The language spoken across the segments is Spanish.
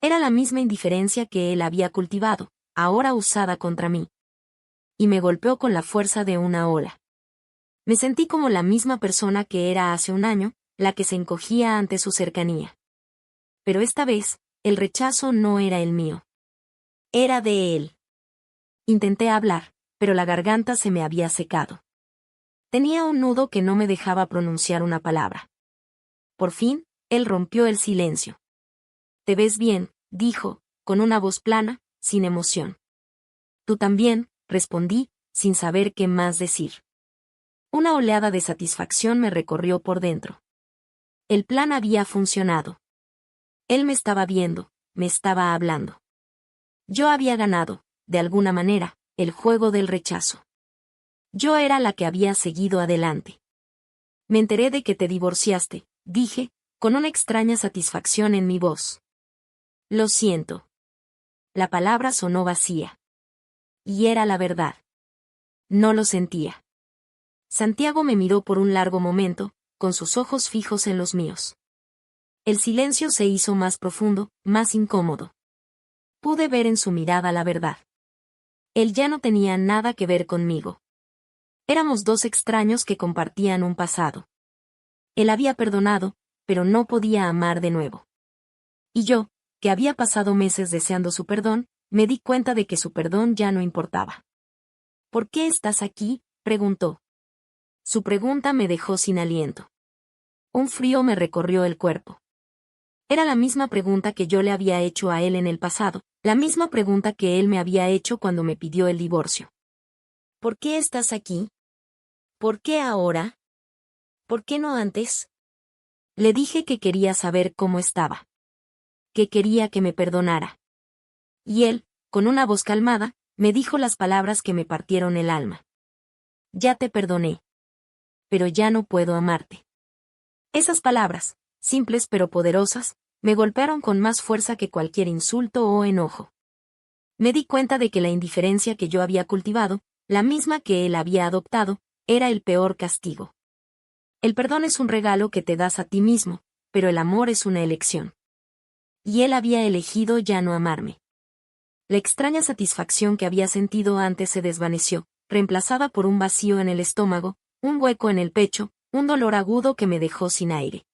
Era la misma indiferencia que él había cultivado, ahora usada contra mí. Y me golpeó con la fuerza de una ola. Me sentí como la misma persona que era hace un año, la que se encogía ante su cercanía. Pero esta vez, el rechazo no era el mío. Era de él. Intenté hablar, pero la garganta se me había secado. Tenía un nudo que no me dejaba pronunciar una palabra. Por fin, él rompió el silencio. «Te ves bien», dijo, con una voz plana, sin emoción. «Tú también», respondí, sin saber qué más decir. Una oleada de satisfacción me recorrió por dentro. El plan había funcionado. Él me estaba viendo, me estaba hablando. Yo había ganado, de alguna manera, el juego del rechazo. Yo era la que había seguido adelante. «Me enteré de que te divorciaste», dije, con una extraña satisfacción en mi voz. «Lo siento». La palabra sonó vacía. Y era la verdad. No lo sentía. Santiago me miró por un largo momento, con sus ojos fijos en los míos. El silencio se hizo más profundo, más incómodo. Pude ver en su mirada la verdad. Él ya no tenía nada que ver conmigo. Éramos dos extraños que compartían un pasado. Él había perdonado, pero no podía amar de nuevo. Y yo, que había pasado meses deseando su perdón, me di cuenta de que su perdón ya no importaba. «¿Por qué estás aquí?», preguntó. Su pregunta me dejó sin aliento. Un frío me recorrió el cuerpo. Era la misma pregunta que yo le había hecho a él en el pasado, la misma pregunta que él me había hecho cuando me pidió el divorcio. «¿Por qué estás aquí? ¿Por qué ahora? ¿Por qué no antes?». Le dije que quería saber cómo estaba. Que quería que me perdonara. Y él, con una voz calmada, me dijo las palabras que me partieron el alma. «Ya te perdoné. Pero ya no puedo amarte». Esas palabras, simples pero poderosas, me golpearon con más fuerza que cualquier insulto o enojo. Me di cuenta de que la indiferencia que yo había cultivado, la misma que él había adoptado, era el peor castigo. El perdón es un regalo que te das a ti mismo, pero el amor es una elección. Y él había elegido ya no amarme. La extraña satisfacción que había sentido antes se desvaneció, reemplazada por un vacío en el estómago, un hueco en el pecho, un dolor agudo que me dejó sin aire.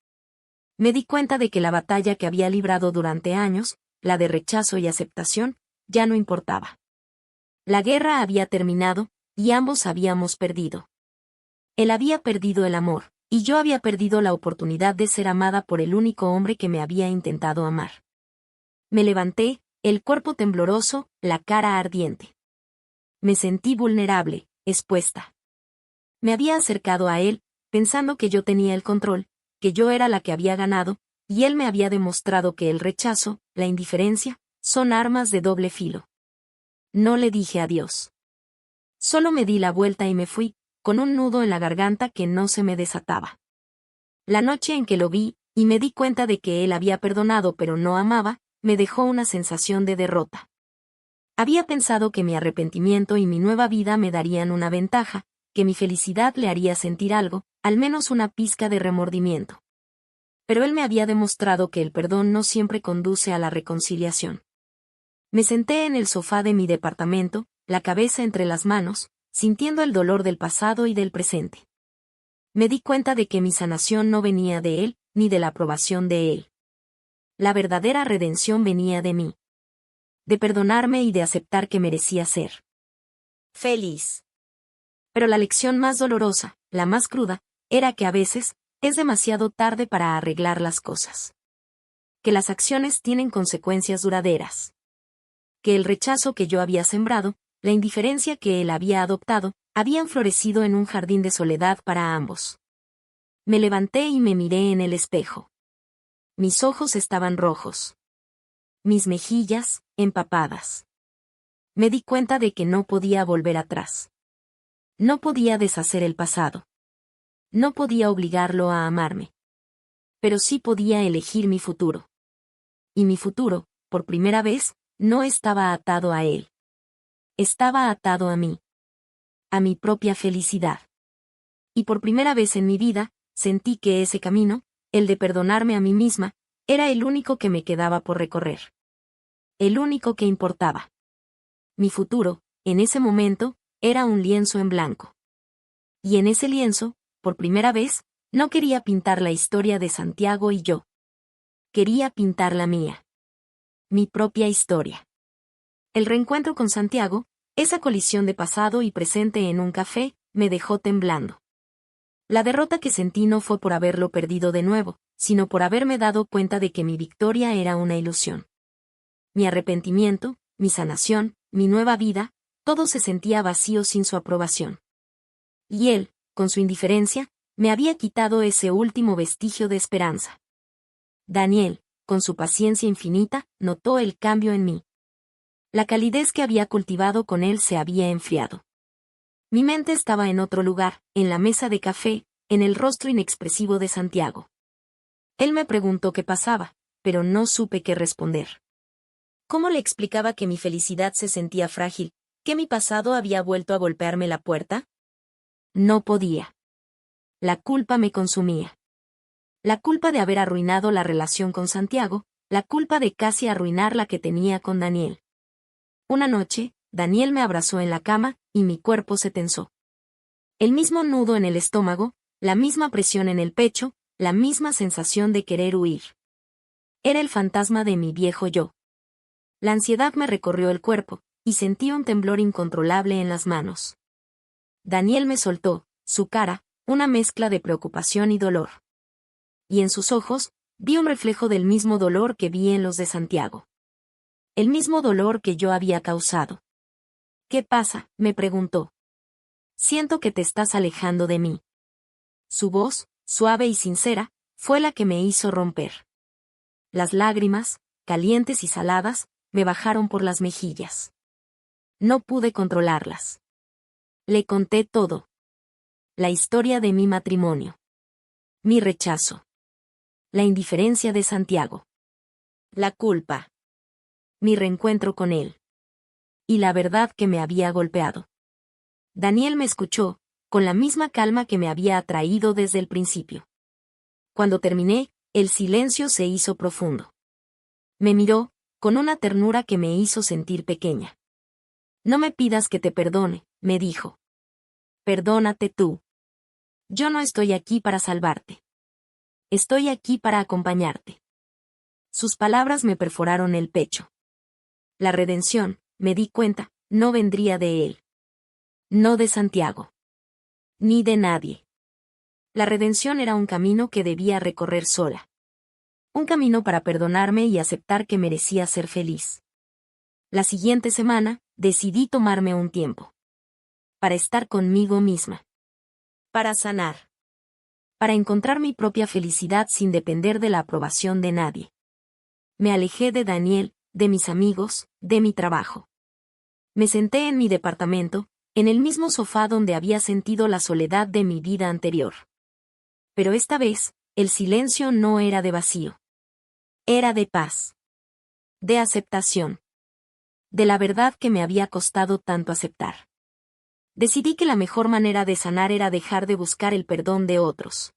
Me di cuenta de que la batalla que había librado durante años, la de rechazo y aceptación, ya no importaba. La guerra había terminado, y ambos habíamos perdido. Él había perdido el amor, y yo había perdido la oportunidad de ser amada por el único hombre que me había intentado amar. Me levanté, el cuerpo tembloroso, la cara ardiente. Me sentí vulnerable, expuesta. Me había acercado a él, pensando que yo tenía el control, que yo era la que había ganado, y él me había demostrado que el rechazo, la indiferencia, son armas de doble filo. No le dije adiós. Solo me di la vuelta y me fui, con un nudo en la garganta que no se me desataba. La noche en que lo vi, y me di cuenta de que él había perdonado pero no amaba, me dejó una sensación de derrota. Había pensado que mi arrepentimiento y mi nueva vida me darían una ventaja, que mi felicidad le haría sentir algo, al menos una pizca de remordimiento. Pero él me había demostrado que el perdón no siempre conduce a la reconciliación. Me senté en el sofá de mi departamento, la cabeza entre las manos, sintiendo el dolor del pasado y del presente. Me di cuenta de que mi sanación no venía de él, ni de la aprobación de él. La verdadera redención venía de mí. De perdonarme y de aceptar que merecía ser feliz. Pero la lección más dolorosa, la más cruda, era que a veces, es demasiado tarde para arreglar las cosas. Que las acciones tienen consecuencias duraderas. Que el rechazo que yo había sembrado, la indiferencia que él había adoptado, habían florecido en un jardín de soledad para ambos. Me levanté y me miré en el espejo. Mis ojos estaban rojos. Mis mejillas, empapadas. Me di cuenta de que no podía volver atrás. No podía deshacer el pasado. No podía obligarlo a amarme. Pero sí podía elegir mi futuro. Y mi futuro, por primera vez, no estaba atado a él. Estaba atado a mí. A mi propia felicidad. Y por primera vez en mi vida, sentí que ese camino, el de perdonarme a mí misma, era el único que me quedaba por recorrer. el único que importaba. Mi futuro, en ese momento, era un lienzo en blanco. Y en ese lienzo, por primera vez, no quería pintar la historia de Santiago y yo. Quería pintar la mía. Mi propia historia. El reencuentro con Santiago, esa colisión de pasado y presente en un café, me dejó temblando. La derrota que sentí no fue por haberlo perdido de nuevo, sino por haberme dado cuenta de que mi victoria era una ilusión. Mi arrepentimiento, mi sanación, mi nueva vida, todo se sentía vacío sin su aprobación. Y él, con su indiferencia, me había quitado ese último vestigio de esperanza. Daniel, con su paciencia infinita, notó el cambio en mí. La calidez que había cultivado con él se había enfriado. Mi mente estaba en otro lugar, en la mesa de café, en el rostro inexpresivo de Santiago. Él me preguntó qué pasaba, pero no supe qué responder. ¿Cómo le explicaba que mi felicidad se sentía frágil, que mi pasado había vuelto a golpearme la puerta? No podía. La culpa me consumía. La culpa de haber arruinado la relación con Santiago, la culpa de casi arruinar la que tenía con Daniel. Una noche, Daniel me abrazó en la cama, y mi cuerpo se tensó. El mismo nudo en el estómago, la misma presión en el pecho, la misma sensación de querer huir. Era el fantasma de mi viejo yo. La ansiedad me recorrió el cuerpo, y sentí un temblor incontrolable en las manos. Daniel me soltó, su cara, una mezcla de preocupación y dolor. Y en sus ojos, vi un reflejo del mismo dolor que vi en los de Santiago. El mismo dolor que yo había causado. ¿Qué pasa?, me preguntó. Siento que te estás alejando de mí. Su voz, suave y sincera, fue la que me hizo romper. Las lágrimas, calientes y saladas, me bajaron por las mejillas. No pude controlarlas. Le conté todo. La historia de mi matrimonio. Mi rechazo. La indiferencia de Santiago. La culpa. Mi reencuentro con él. Y la verdad que me había golpeado. Daniel me escuchó, con la misma calma que me había atraído desde el principio. Cuando terminé, el silencio se hizo profundo. Me miró, con una ternura que me hizo sentir pequeña. No me pidas que te perdone, me dijo. Perdónate tú. Yo no estoy aquí para salvarte. Estoy aquí para acompañarte. Sus palabras me perforaron el pecho. La redención, me di cuenta, no vendría de él. No de Santiago. Ni de nadie. La redención era un camino que debía recorrer sola. Un camino para perdonarme y aceptar que merecía ser feliz. La siguiente semana, decidí tomarme un tiempo. Para estar conmigo misma. Para sanar. Para encontrar mi propia felicidad sin depender de la aprobación de nadie. Me alejé de Daniel, de mis amigos, de mi trabajo. Me senté en mi departamento, en el mismo sofá donde había sentido la soledad de mi vida anterior. Pero esta vez, el silencio no era de vacío. Era de paz. De aceptación. De la verdad que me había costado tanto aceptar. Decidí que la mejor manera de sanar era dejar de buscar el perdón de otros.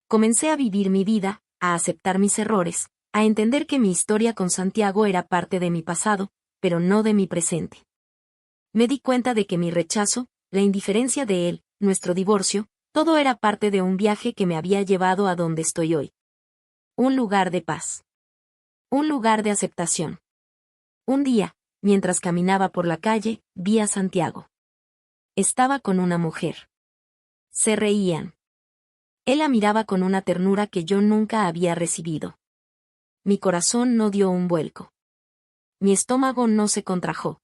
Comencé a vivir mi vida, a aceptar mis errores, a entender que mi historia con Santiago era parte de mi pasado, pero no de mi presente. Me di cuenta de que mi rechazo, la indiferencia de él, nuestro divorcio, todo era parte de un viaje que me había llevado a donde estoy hoy. Un lugar de paz. Un lugar de aceptación. Un día, mientras caminaba por la calle, vi a Santiago. Estaba con una mujer. Se reían. Él la miraba con una ternura que yo nunca había recibido. Mi corazón no dio un vuelco. Mi estómago no se contrajo.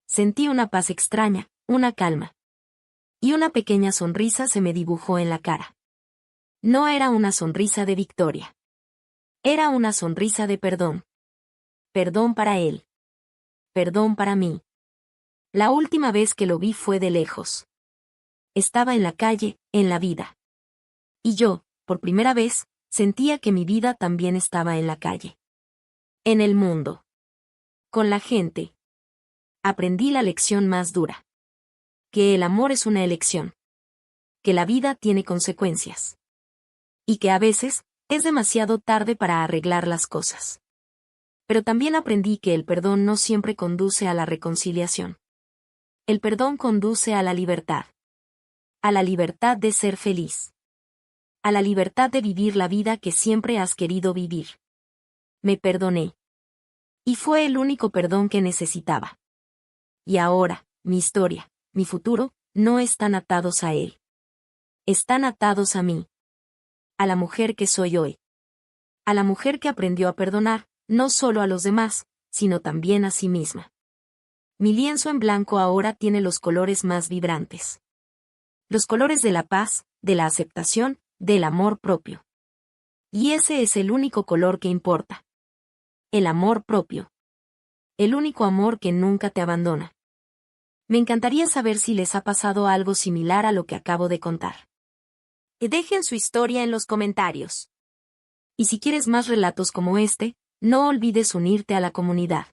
Sentí una paz extraña, una calma. Y una pequeña sonrisa se me dibujó en la cara. No era una sonrisa de victoria. Era una sonrisa de perdón. Perdón para él. Perdón para mí. La última vez que lo vi fue de lejos. Estaba en la calle, en la vida. Y yo, por primera vez, sentía que mi vida también estaba en la calle. En el mundo. Con la gente. Aprendí la lección más dura. Que el amor es una elección. Que la vida tiene consecuencias. Y que a veces, es demasiado tarde para arreglar las cosas. Pero también aprendí que el perdón no siempre conduce a la reconciliación. El perdón conduce a la libertad. A la libertad de ser feliz. A la libertad de vivir la vida que siempre has querido vivir. Me perdoné. Y fue el único perdón que necesitaba. Y ahora, mi historia, mi futuro, no están atados a él. Están atados a mí. A la mujer que soy hoy. A la mujer que aprendió a perdonar, no solo a los demás, sino también a sí misma. Mi lienzo en blanco ahora tiene los colores más vibrantes. Los colores de la paz, de la aceptación, del amor propio. Y ese es el único color que importa. El amor propio. El único amor que nunca te abandona. Me encantaría saber si les ha pasado algo similar a lo que acabo de contar. Dejen su historia en los comentarios. Y si quieres más relatos como este, no olvides unirte a la comunidad.